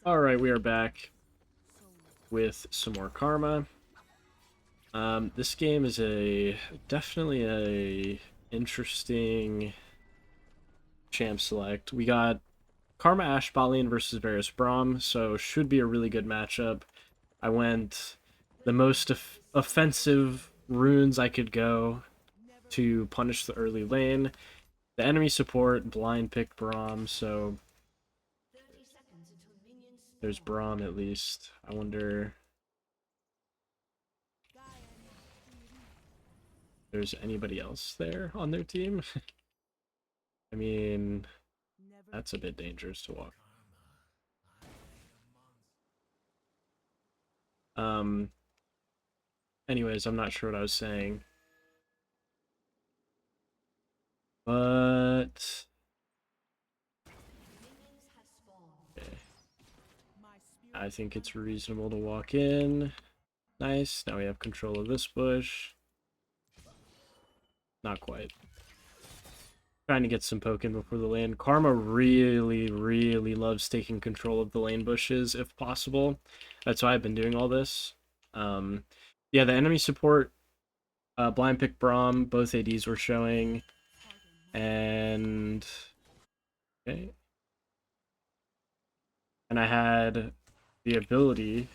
Alright, we are back with some more Karma. This game is definitely a interesting champ select. We got Karma Ash bot lane versus Varus Braum, so should be a really good matchup. I went the most offensive runes I could go to punish the early lane. The enemy support blind picked Braum, so there's Braum at least. I wonder if there's anybody else there on their team. I mean, that's a bit dangerous to walk. Um, Anyways, I'm not sure what I was saying. But okay. I think it's reasonable to walk in. Nice. Now we have control of this bush. Not quite. Trying to get some poke in before the lane. Karma really, really loves taking control of the lane bushes if possible. That's why I've been doing all this. Yeah, the enemy support, blind pick Braum, both ADs were showing. And okay. And I had the ability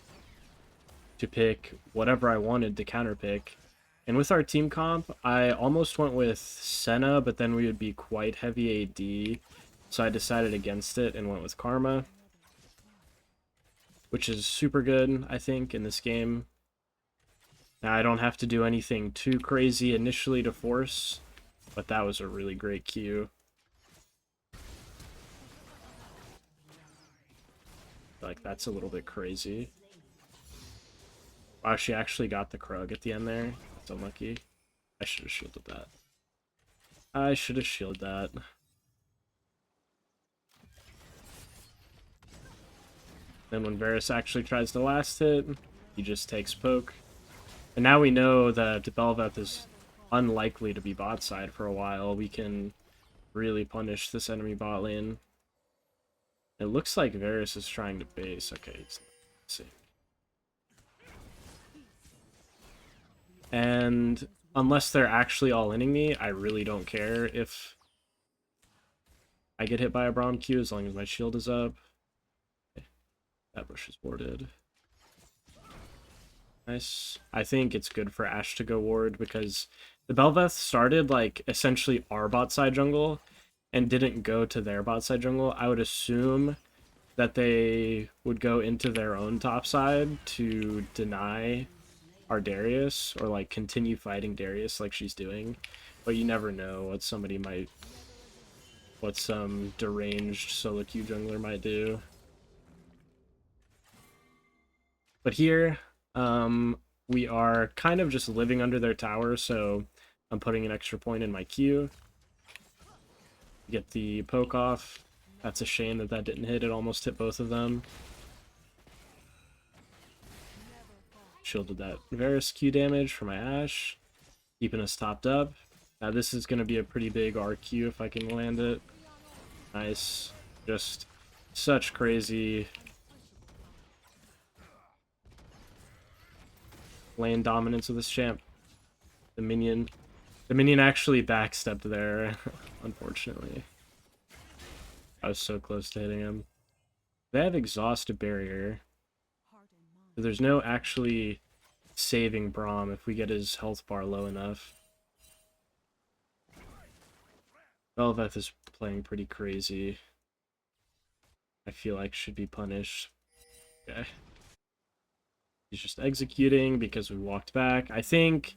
to pick whatever I wanted to counterpick. And with our team comp, I almost went with Senna, but then we would be quite heavy AD. So I decided against it and went with Karma, which is super good, I think, in this game. Now I don't have to do anything too crazy initially to force, but that was a really great Q. Like, that's a little bit crazy. Wow, she actually got the Krug at the end there. That's unlucky. I should have shielded that. I should have shielded that. Then when Varus actually tries the last hit, he just takes poke. And now we know that Bel'Veth is unlikely to be bot side for a while. We can really punish this enemy bot lane. It looks like Varus is trying to base. Okay, let's see. And unless they're actually all-inning me, I really don't care if I get hit by a Braum Q as long as my shield is up. Okay. That bush is warded. Nice. I think it's good for Ashe to go ward because the Bel'Veth started like essentially our bot side jungle and didn't go to their bot side jungle. I would assume that they would go into their own top side to deny our Darius or like continue fighting Darius like she's doing, but you never know what some deranged solo queue jungler might do. But here, we are kind of just living under their tower, so I'm putting an extra point in my queue. Get the poke off. That's a shame that that didn't hit. It almost hit both of them. Shielded that Varus Q damage for my Ashe, keeping us topped up. Now this is going to be a pretty big RQ if I can land it. Nice. Just such crazy lane dominance of this champ. The minion actually backstepped there, unfortunately. I was so close to hitting him. They have exhausted barrier. So there's no actually saving Braum if we get his health bar low enough. Bel'Veth is playing pretty crazy. I feel like should be punished. Okay. He's just executing because we walked back. I think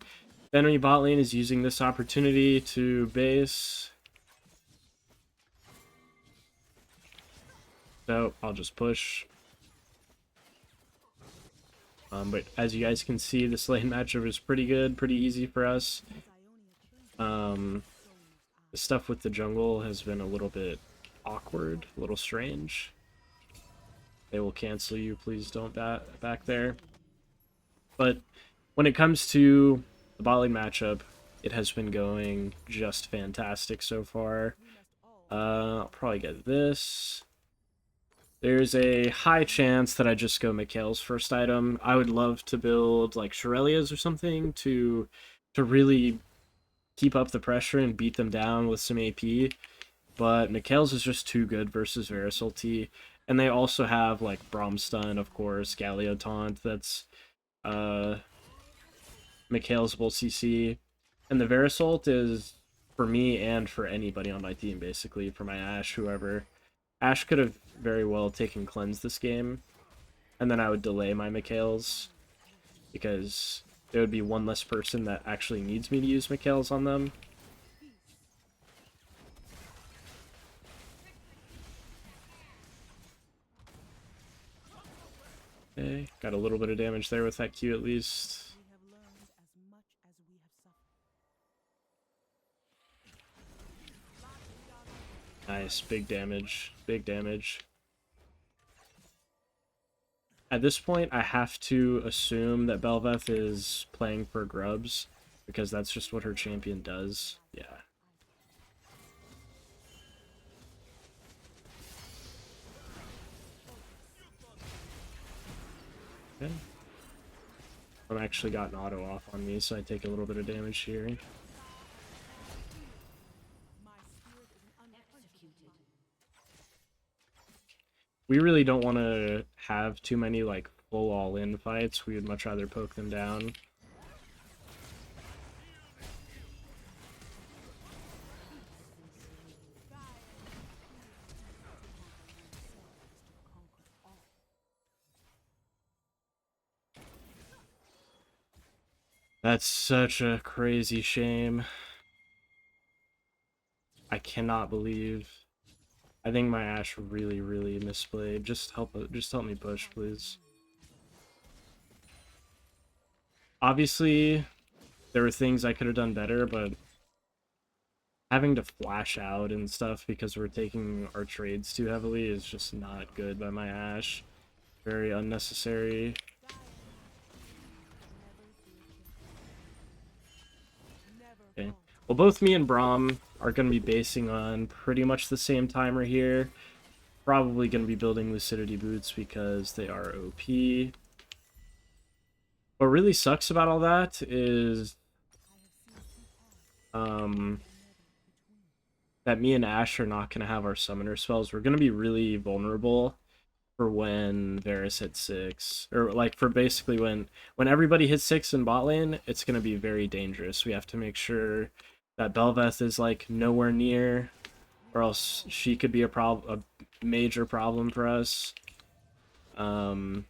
the enemy bot lane is using this opportunity to base. So I'll just push. But as you guys can see, this lane matchup is pretty good, pretty easy for us. The stuff with the jungle has been a little bit awkward, a little strange. They will cancel you, please don't back there. But when it comes to the bot lane matchup, it has been going just fantastic so far. I'll probably get this There's a high chance that I just go Mikhail's first item. I would love to build like Shirelia's or something to really keep up the pressure and beat them down with some AP. But Mikhail's is just too good versus Verisalty. And they also have like Bromstun, of course, Galio Taunt, that's Mikhail's will CC. And the Verisalt is for me and for anybody on my team, basically, for my Ashe, whoever. Ashe could have very well taken Cleanse this game, and then I would delay my Mikhail's, because there would be one less person that actually needs me to use Mikhail's on them. Okay, got a little bit of damage there with that Q at least. Nice, big damage, big damage. At this point, I have to assume that Bel'Veth is playing for grubs, because that's just what her champion does. Yeah. Okay. I've actually got an auto off on me, so I take a little bit of damage here. We really don't want to have too many like full all-in fights. We would much rather poke them down. That's such a crazy shame. I cannot believe. I think my Ashe really, really misplayed. Just help me push, please. Obviously, there were things I could have done better, but having to flash out and stuff because we're taking our trades too heavily is just not good by my Ashe. Very unnecessary. Okay. Well, both me and Braum are going to be basing on pretty much the same timer here. Probably going to be building Lucidity Boots because they are OP. What really sucks about all that is that me and Ashe are not going to have our summoner spells. We're going to be really vulnerable for when Varus hits 6. Or, like, for basically when everybody hits 6 in bot lane, it's going to be very dangerous. We have to make sure that Bel'Veth is, like, nowhere near, or else she could be a major problem for us. And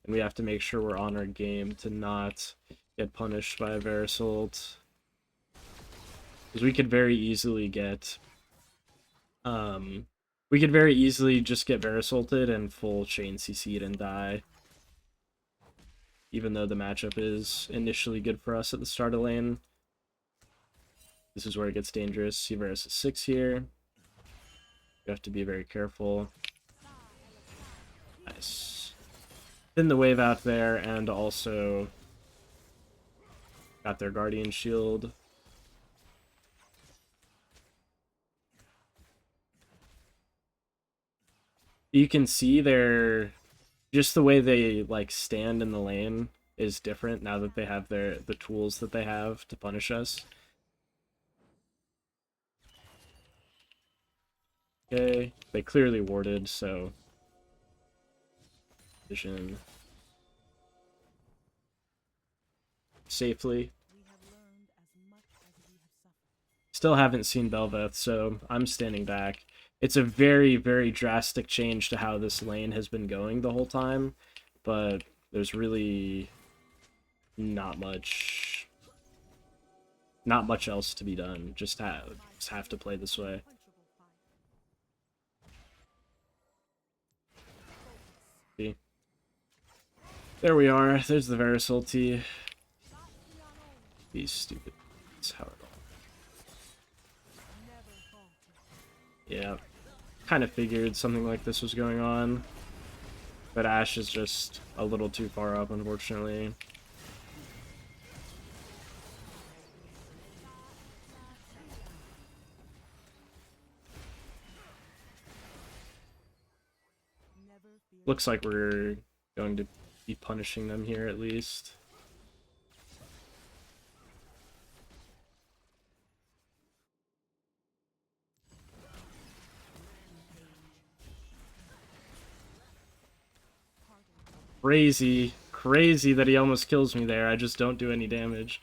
we have to make sure we're on our game to not get punished by a Verisalt. Because we could very easily get... we could very easily just get Verisalted and full chain CC'd and die. Even though the matchup is initially good for us at the start of lane. This is where it gets dangerous. See Varus is 6 here. You have to be very careful. Nice. Thin the wave out there, and also got their Guardian Shield. You can see their... just the way they like stand in the lane is different now that they have the tools that they have to punish us. Okay, they clearly warded, so vision safely. Still haven't seen Bel'Veth, so I'm standing back. It's a very, very drastic change to how this lane has been going the whole time, but there's really not much else to be done. Just have to play this way. See? There we are. There's the Verisalty. Be stupid. That's how it all. Yeah. Kind of figured something like this was going on. But Ashe is just a little too far up, unfortunately. Looks like we're going to be punishing them here at least. Crazy. Crazy that he almost kills me there. I just don't do any damage.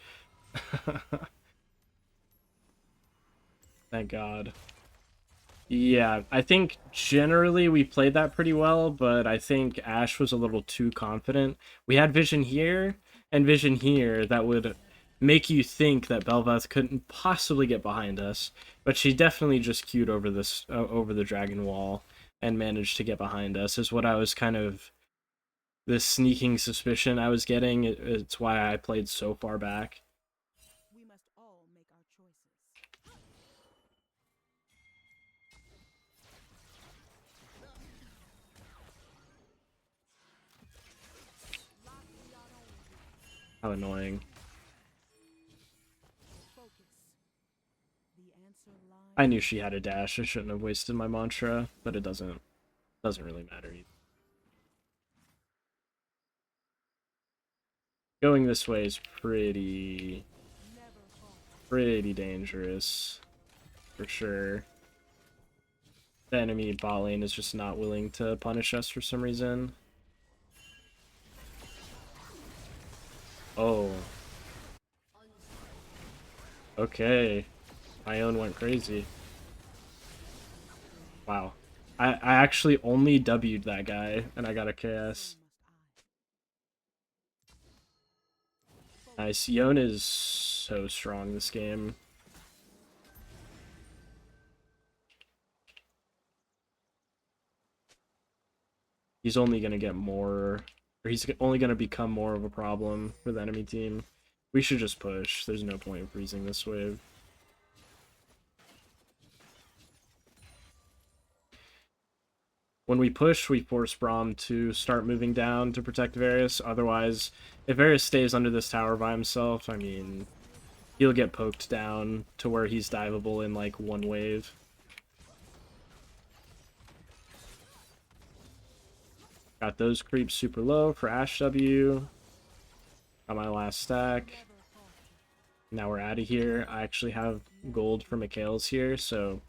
Thank God. Yeah, I think generally we played that pretty well, but I think Ashe was a little too confident. We had vision here and vision here that would make you think that Bel'Veth couldn't possibly get behind us, but she definitely just queued over this over the dragon wall and managed to get behind us is what I was kind of this sneaking suspicion I was getting. It's why I played so far back. We must all make our choices. How annoying. Focus. The answer lies. I knew she had a dash. I shouldn't have wasted my mantra, but it doesn't really matter either. Going this way is pretty dangerous, for sure. The enemy bot lane is just not willing to punish us for some reason. Oh. Okay. My own went crazy. Wow. I actually only W'd that guy, and I got a KS. Nice. Yone is so strong this game. He's only going to get more, or he's only going to become more of a problem for the enemy team. We should just push. There's no point in freezing this wave. When we push, we force Braum to start moving down to protect Varus. Otherwise, if Varus stays under this tower by himself, I mean, he'll get poked down to where he's diveable in like one wave. Got those creeps super low for Ashe W. Got my last stack. Now we're out of here. I actually have gold for Mikhail's here, so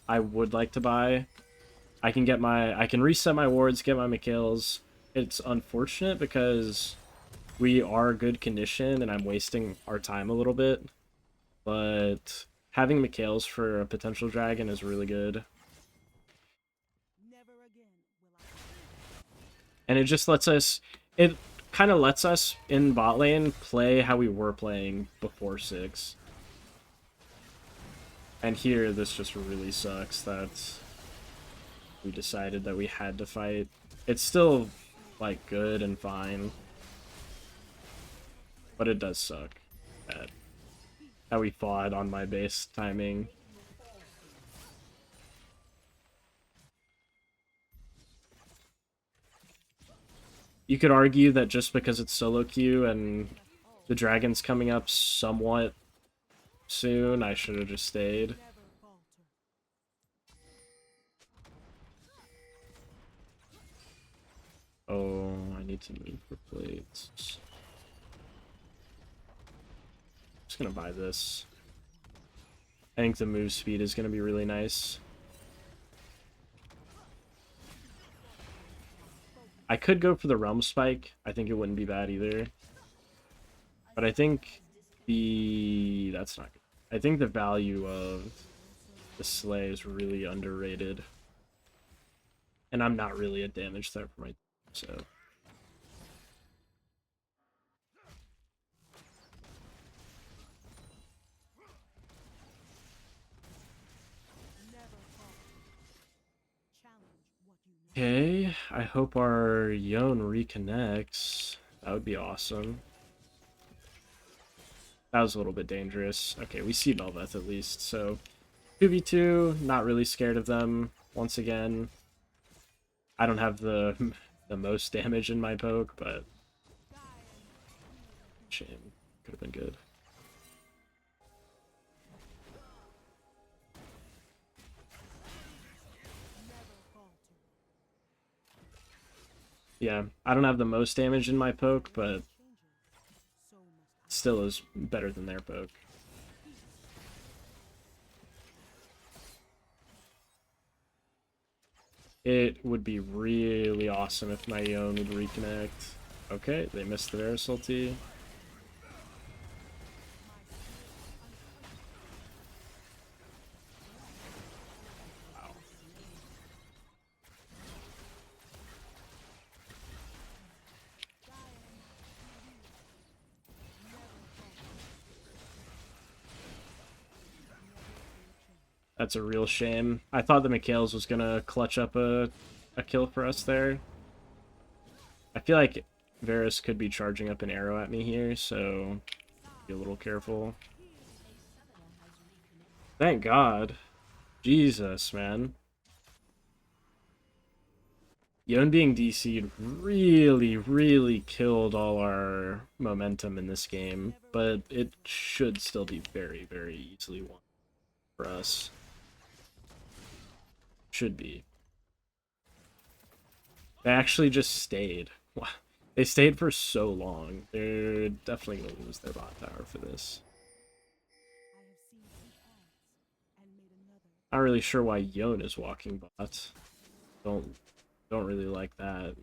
I would like to buy. I can reset my wards, get my Mikhail's. It's unfortunate because we are good condition and I'm wasting our time a little bit. But having Mikhail's for a potential dragon is really good. And it just lets us, it kind of lets us in bot lane play how we were playing before 6. And here, this just really sucks that we decided that we had to fight. It's still, like, good and fine. But it does suck that how we fought on my base timing. You could argue that just because it's solo queue and the dragon's coming up somewhat soon, I should have just stayed. Oh, I need to move for plates. Just gonna buy this. I think the move speed is gonna be really nice. I could go for the Realm Spike. I think it wouldn't be bad either. But I think that's not good. I think the value of the Slay is really underrated. And I'm not really a damage threat for my so. Okay, I hope our Yone reconnects. That would be awesome. That was a little bit dangerous. Okay, we see Bel'Veth at least, so 2v2, not really scared of them. Once again, I don't have the most damage in my poke, but shame. Could have been good. Yeah, I don't have the most damage in my poke, but changes, so must still is better than their poke. It would be really awesome if my Yone would reconnect. Okay, they missed the Varus ulti. That's a real shame. I thought the Mikhails was gonna clutch up a kill for us there. I feel like Varus could be charging up an arrow at me here, so be a little careful. Thank God. Jesus, man. Yone being DC'd really, really killed all our momentum in this game, but it should still be very, very easily won for us. Should be. They actually just stayed. Wow. They stayed for so long. They're definitely going to lose their bot tower for this. I have seen two paths and made another. Not really sure why Yone is walking bot. Don't really like that.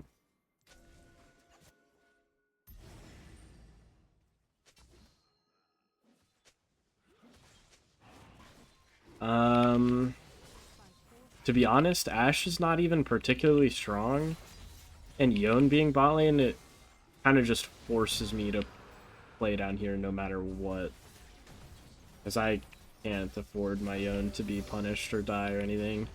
To be honest, Ashe is not even particularly strong, and Yone being bot lane, it kind of just forces me to play down here no matter what. Because I can't afford my Yone to be punished or die or anything.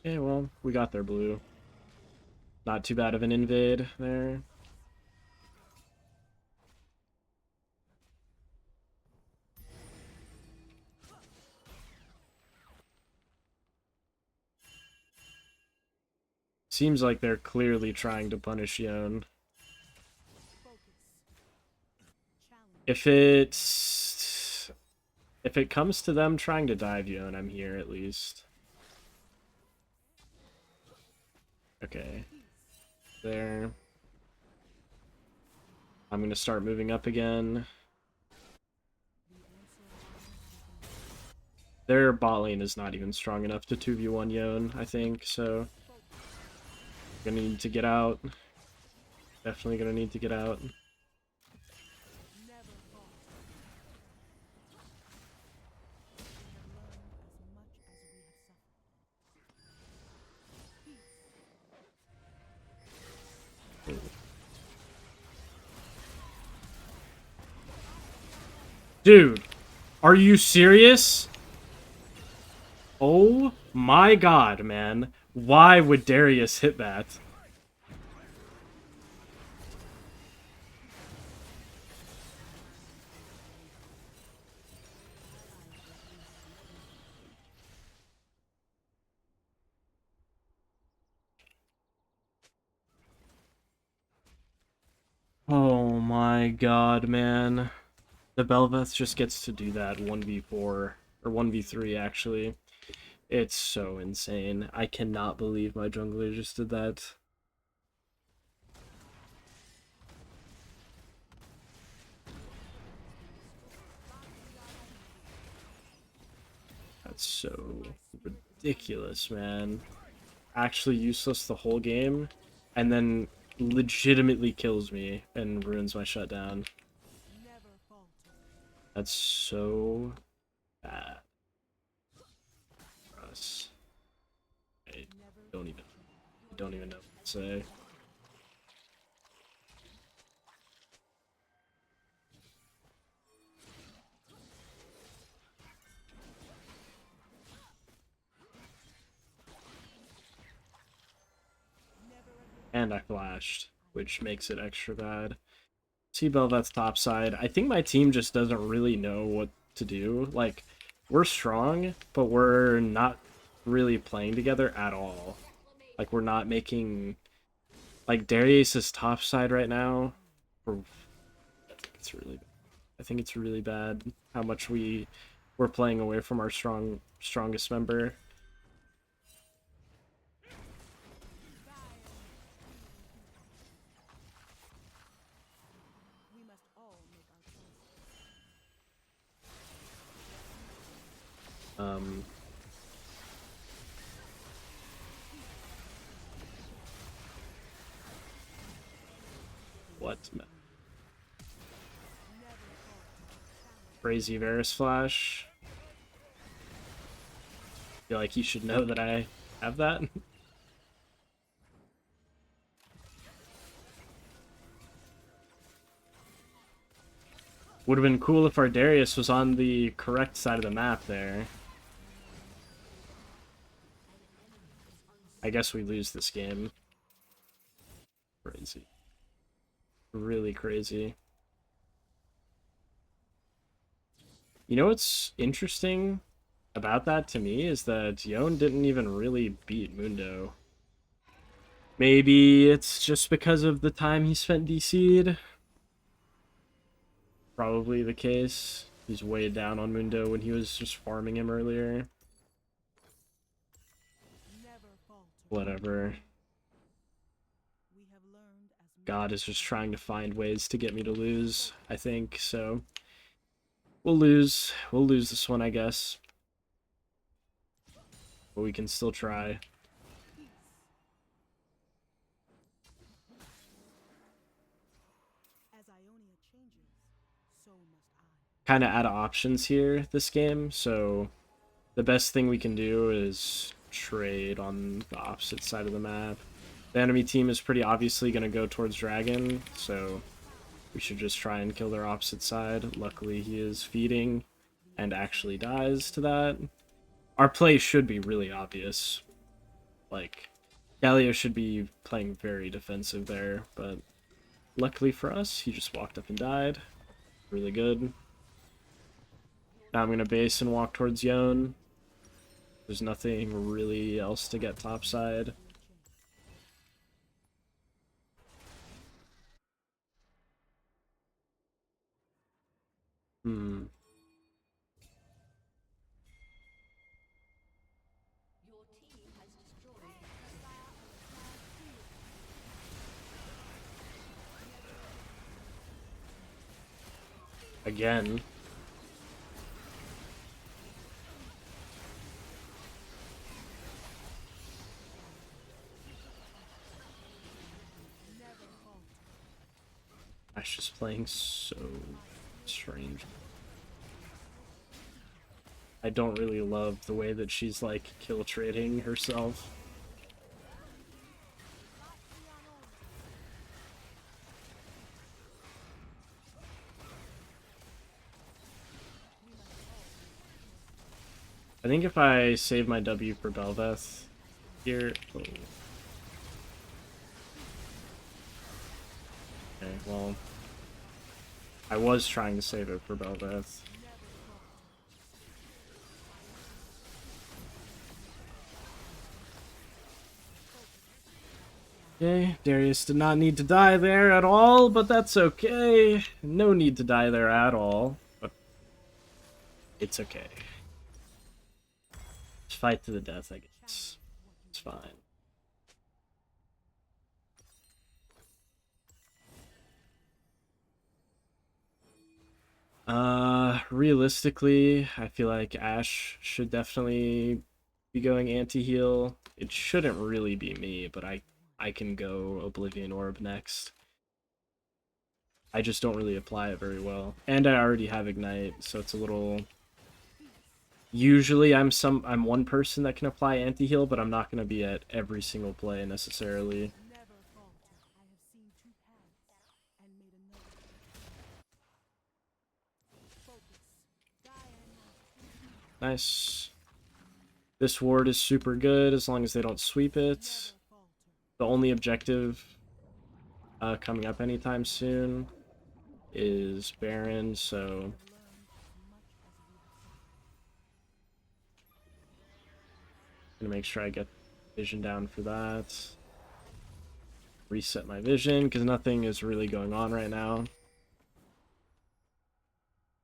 Okay, well, we got their blue. Not too bad of an invade there. Seems like they're clearly trying to punish Yone. If it comes to them trying to dive Yone, I'm here at least. Okay. There. I'm gonna start moving up again. Their bot lane is not even strong enough to 2v1 Yone, I think, so gonna need to get out. Definitely gonna need to get out. Dude, are you serious? Oh my god, man. Why would Darius hit that? Oh my god, man. The Bel'Veth just gets to do that 1v4, or 1v3 actually. It's so insane. I cannot believe my jungler just did that. That's so ridiculous, man. Actually useless the whole game, and then legitimately kills me and ruins my shutdown. That's so bad for us. I don't even know what to say. And I flashed, which makes it extra bad. See Bel'Veth's top side. I think my team just doesn't really know what to do. Like, we're strong, but we're not really playing together at all. Like, we're not making Like Darius is top side right now. For, I think it's really, I think it's really bad how much we're playing away from our strongest member. We must all make our choices. Um, what? Crazy Varus Flash. Feel like you should know that I have that. Would have been cool if our Darius was on the correct side of the map there. I guess we lose this game. Crazy. Really crazy. You know what's interesting about that to me is that Yon didn't even really beat Mundo. Maybe it's just because of the time he spent DC'd. Probably the case. He's way down on Mundo when he was just farming him earlier. Never falter. Whatever. We have learned as God is just trying to find ways to get me to lose, I think, so we'll lose. We'll lose this one, I guess. But we can still try. as Ionia changes, so must I. Kind of out of options here this game, so the best thing we can do is trade on the opposite side of the map. The enemy team is pretty obviously going to go towards Dragon, so we should just try and kill their opposite side. Luckily, he is feeding and actually dies to that. Our play should be really obvious. Like, Galio should be playing very defensive there, but luckily for us, he just walked up and died. Really good. Now I'm going to base and walk towards Yone. There's nothing really else to get topside. Hmm. Again. Ash just playing so strange. I don't really love the way that she's like kill trading herself. I think if I save my W for Belveth here... Oh. Okay, well... I was trying to save it for Belveth. Okay, Darius did not need to die there at all, but that's okay. No need to die there at all, but it's okay. Just fight to the death, I guess. It's fine. Realistically, I feel like Ash should definitely be going anti-heal. It shouldn't really be me, but I can go Oblivion Orb next. I just don't really apply it very well. And I already have Ignite, so it's a little... Usually I'm one person that can apply anti-heal, but I'm not going to be at every single play necessarily. Never falter. I have seen two paths and made another. Focus. Nice. This ward is super good as long as they don't sweep it. The only objective coming up anytime soon is Baron, so I'm gonna make sure I get vision down for that. reset my vision because nothing is really going on right now.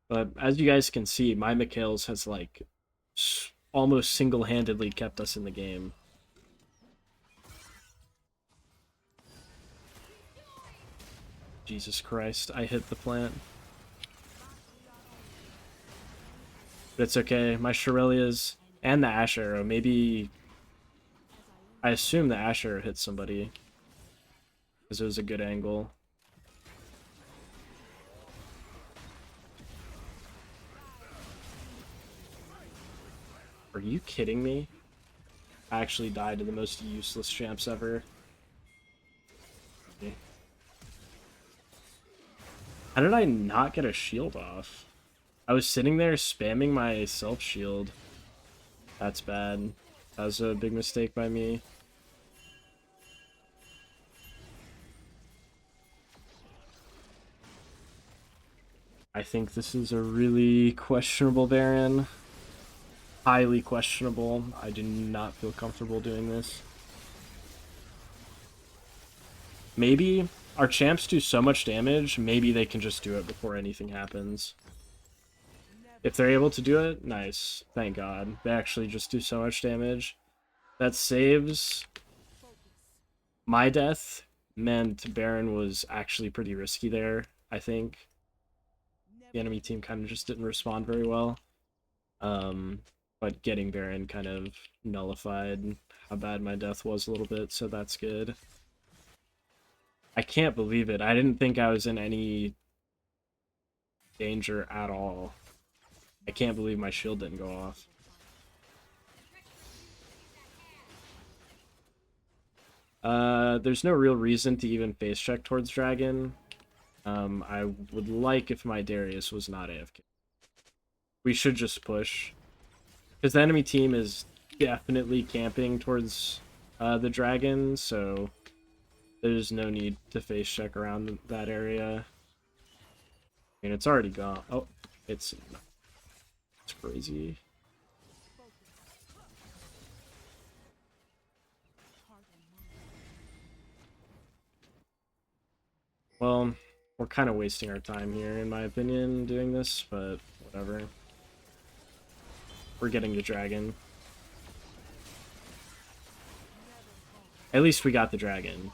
But as you guys can see, my Mikhails has like almost single-handedly kept us in the game. Jesus Christ, I hit the plant. But it's okay. My Shurelya's and the Ash Arrow. Maybe I assume the Ash Arrow hit somebody because it was a good angle. Are you kidding me? I actually died to the most useless champs ever. Okay. How did I not get a shield off? I was sitting there spamming my self-shield. That's bad. That was a big mistake by me. I think this is a really questionable Baron. Highly questionable. I do not feel comfortable doing this. Maybe our champs do so much damage, maybe they can just do it before anything happens. If they're able to do it, nice. Thank God. They actually just do so much damage. That saves my death. Meant Baron was actually pretty risky there, I think. The enemy team kind of just didn't respond very well. But getting Baron kind of nullified how bad my death was a little bit, so that's good. I can't believe it. I didn't think I was in any danger at all. I can't believe my shield didn't go off. There's no real reason to even face check towards Dragon. I would like if my Darius was not AFK. We should just push. Because the enemy team is definitely camping towards the Dragon, so there's no need to face check around that area. I mean, it's already gone. Oh, it's crazy. Well, we're kind of wasting our time here, in my opinion, doing this, but whatever. We're getting the dragon. At least we got the dragon.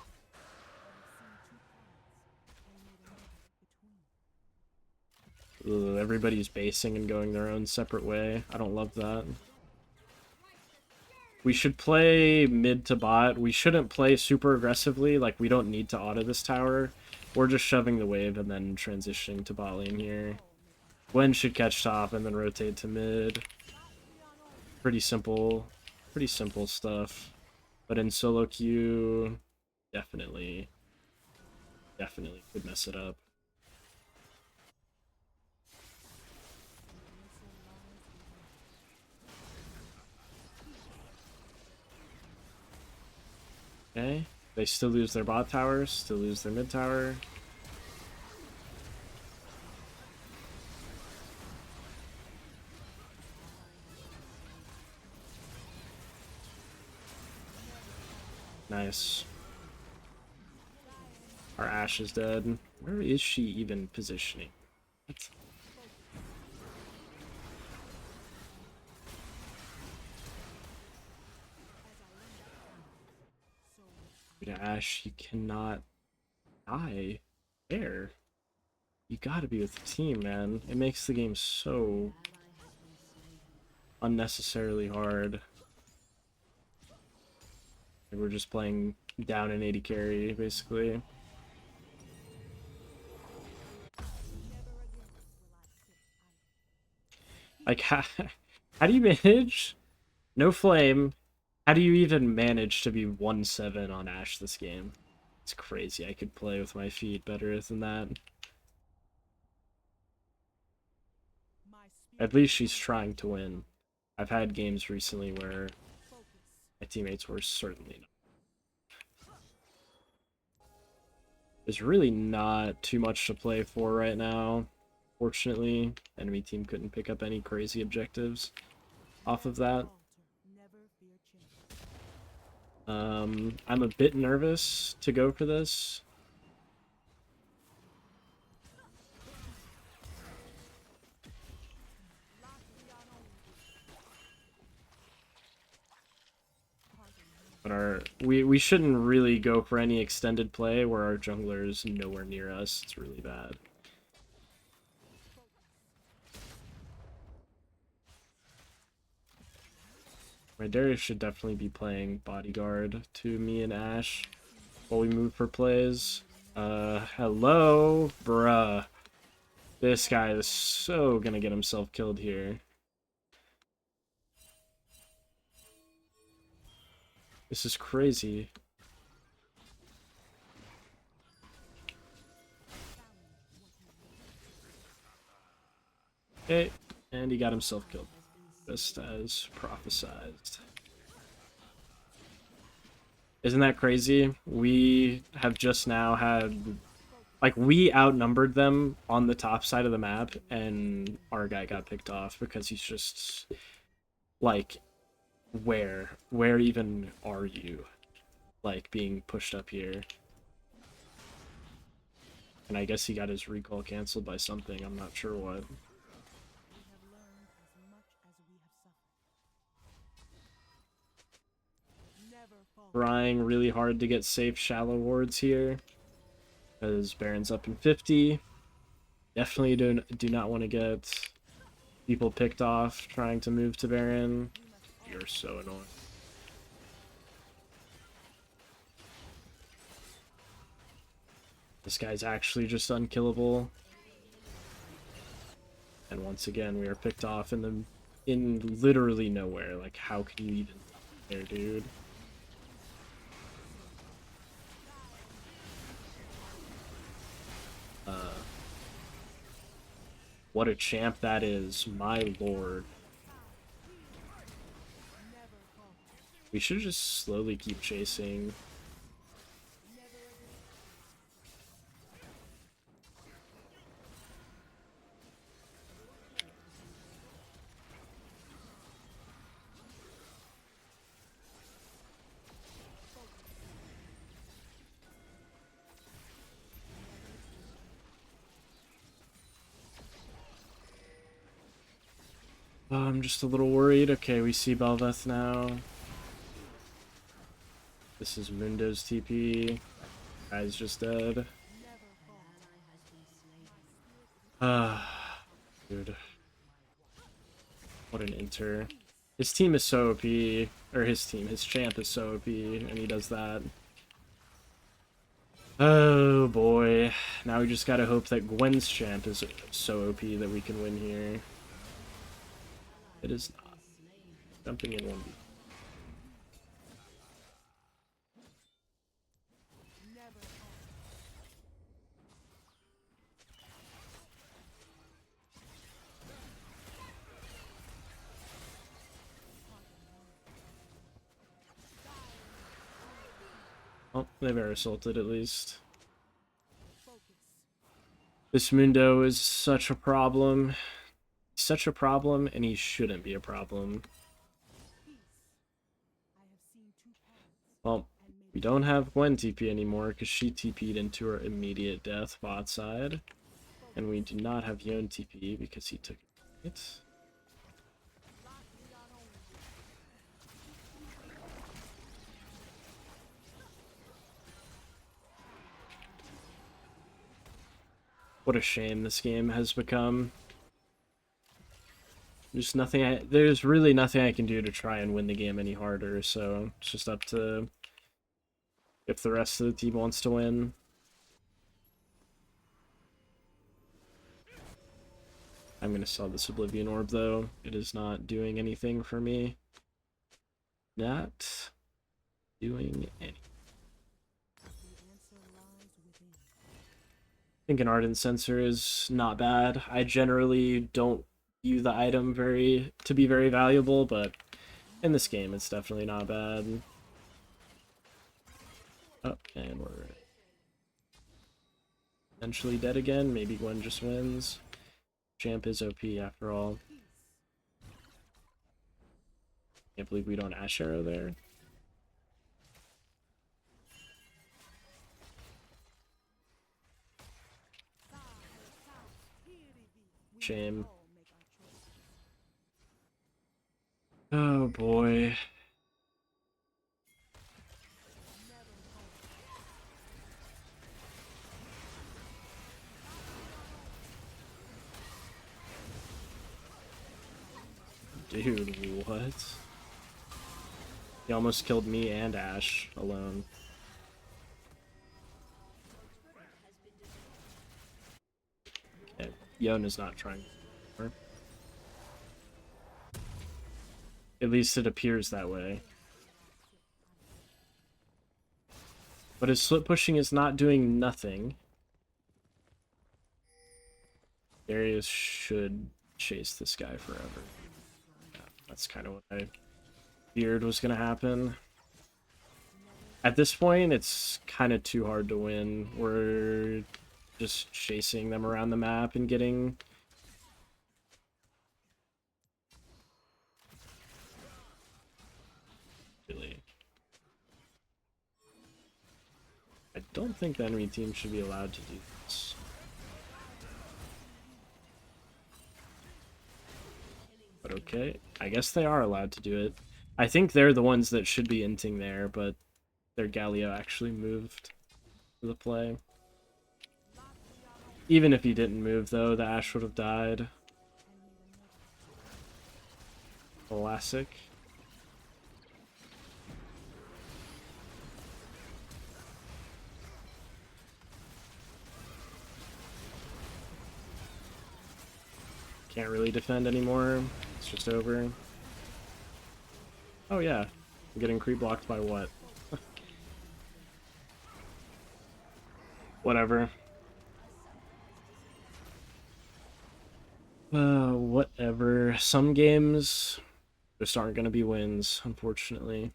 Ugh, everybody's basing and going their own separate way. I don't love that. We should play mid to bot. We shouldn't play super aggressively. Like, we don't need to auto this tower. We're just shoving the wave and then transitioning to bot lane here. Gwen should catch top and then rotate to mid. Pretty simple stuff. But in solo queue, definitely could mess it up. Okay, they still lose their bot tower, still lose their mid tower. Nice. Our Ashe is dead. Where is she even positioning? What? Ashe, you cannot die there. You gotta be with the team, man. It makes the game so unnecessarily hard. We're just playing down an 80 carry, basically. Like, how do you manage? No flame. How do you even manage to be 1-7 on Ashe this game? It's crazy. I could play with my feet better than that. At least she's trying to win. I've had games recently where my teammates were certainly not. There's really not too much to play for right now. Fortunately, enemy team couldn't pick up any crazy objectives off of that. I'm a bit nervous to go for this. But we shouldn't really go for any extended play where our jungler is nowhere near us. It's really bad. My Darius should definitely be playing bodyguard to me and Ashe while we move for plays. Hello, bruh. This guy is so gonna get himself killed here. This is crazy. Okay, and he got himself killed, just as prophesized. Isn't that crazy? We have just now had, like, we outnumbered them on the top side of the map, and our guy got picked off because he's just, like, where even are you? Like, being pushed up here. And I guess he got his recall canceled by something, I'm not sure what. Trying really hard to get safe shallow wards here, because Baron's up in 50. Definitely do not want to get people picked off trying to move to Baron. You're so annoying. This guy's actually just unkillable. And once again, we are picked off in literally nowhere. Like, how can you even there, dude? What a champ that is, my lord. We should just slowly keep chasing. I'm just a little worried. Okay, we see Belveth now. This is Mundo's TP. Guy's just dead. Dude. What an inter. His team is so OP. Or his champ is so OP, and he does that. Oh boy. Now we just gotta hope that Gwen's champ is so OP that we can win here. It is not. Jumping in 1v. Oh, they've air assaulted at least. This Mundo is such a problem. Such a problem, and he shouldn't be a problem. Well, we don't have Gwen TP anymore because she TP'd into her immediate death bot side. And we do not have Yon TP because he took it. What a shame this game has become. There's really nothing I can do to try and win the game any harder, so it's just up to if the rest of the team wants to win. I'm gonna sell this Oblivion Orb though. It is not doing anything for me. Not doing anything. I think an Ardent Sensor is not bad. I generally don't view the item to be very valuable, but in this game it's definitely not bad. Oh, and we're essentially dead again. Maybe Gwen just wins. Champ is OP after all. Can't believe we don't Ash Arrow there. shame. Oh boy. Dude, what? He almost killed me and Ash alone. Okay, Yon is not trying anymore. At least it appears that way. But his slip pushing is not doing nothing. Darius should chase this guy forever. Yeah, that's kind of what I feared was going to happen. At this point, it's kind of too hard to win. We're just chasing them around the map and getting... Really. I don't think the enemy team should be allowed to do this. But okay, I guess they are allowed to do it. I think they're the ones that should be inting there, but their Galio actually moved to the play. Even if he didn't move, though, the Ash would have died. Classic. Can't really defend anymore. It's just over. Oh yeah, I'm getting creep blocked by what? Whatever. Whatever. Some games just aren't going to be wins, unfortunately.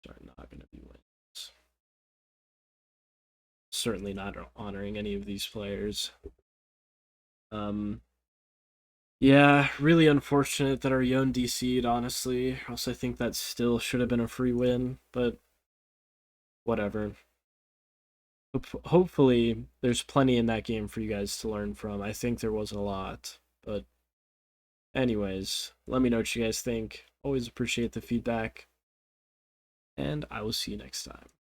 Are not going to be wins. Certainly not honoring any of these players. Yeah, really unfortunate that our Yon DC'd, honestly. Else I think that still should have been a free win, but whatever. Hopefully, there's plenty in that game for you guys to learn from. I think there was a lot, but anyways, let me know what you guys think. Always appreciate the feedback, and I will see you next time.